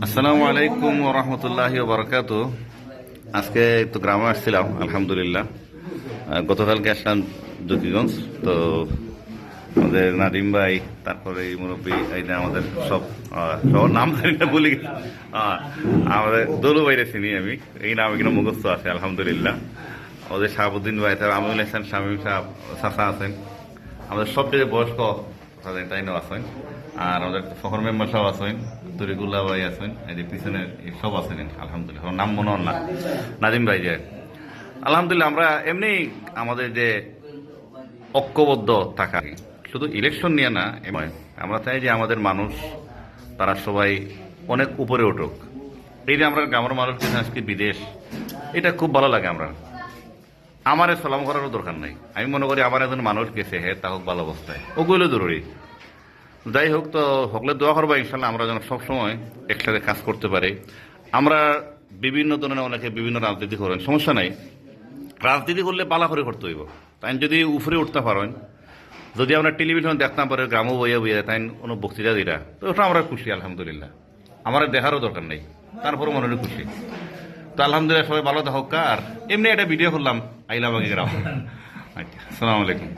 আসসালামু আলাইকুম ওয়া রাহমাতুল্লাহি ওয়া বারাকাতুহু। আজকে তো গ্রামে আসছিলাম, আলহামদুলিল্লাহ। গতকালকে আসলাম জকিগঞ্জ। তো আমাদের নাদিম ভাই, তারপরে এই মুরব্বী, এই যে আমাদের সবার নাম জানি না, বলে গেছি। আমাদের দলু ভাইরে চিনি আমি, এই নাম এখানে মুখস্থ আছে আলহামদুলিল্লাহ। আমাদের শাহাবুদ্দিন ভাই, তারপর আমিনুল হাসান, শামীম সাহেব, চাচা আছেন। আমাদের সবচেয়ে বয়স্ক তাইনও আছেন। আর আমাদের ফখর মেম্বার সব আছেন, তরিকুল্লাহ ভাই আছেন, এই যে পিছনে সব আছেন আলহামদুলিল্লাহ। নাম মনে হন না, নাদিম ভাই যে। আলহামদুলিল্লাহ আমরা এমনি আমাদের যে ঐক্যবদ্ধ থাকা, শুধু ইলেকশন নিয়ে না, আমরা চাই যে আমাদের মানুষ তারা সবাই অনেক উপরে উঠুক। এই যে আমরা গ্রামের মানুষ আজকে বিদেশ, এটা খুব ভালো লাগে। আমার সালাম করারও দরকার নাই। আমি মনে করি আমার একজন মানুষ গেছে, হ্যাঁ তা হোক ভালো অবস্থায়, ওগুলো জরুরি। যাই হোক, তো হকলে দোয়া করবো ইনশাল্লাহ আমরা যেন সবসময় একসাথে কাজ করতে পারি। আমরা বিভিন্ন ধরনের অনেকে বিভিন্ন রাজনীতি করেন, সমস্যা নাই। রাজনীতি করলে পালা করে করতে হইব। তাই যদি উপরে উঠতে পারেন, যদি আমরা টেলিভিশন দেখতাম পারে গ্রামও বইয়া বইয়া তাই কোনো বক্তৃতা দিরা, তো ওটা আমরা খুশি আলহামদুলিল্লাহ। আমার দেখারও দরকার নেই, তারপরও মনে হয় খুশি। তো আলহামদুলিল্লাহ সবাই ভালো থাকুক। আর এমনি একটা ভিডিও করলাম, আইলাম আগে গ্রাম। আচ্ছা, আসসালামু আলাইকুম।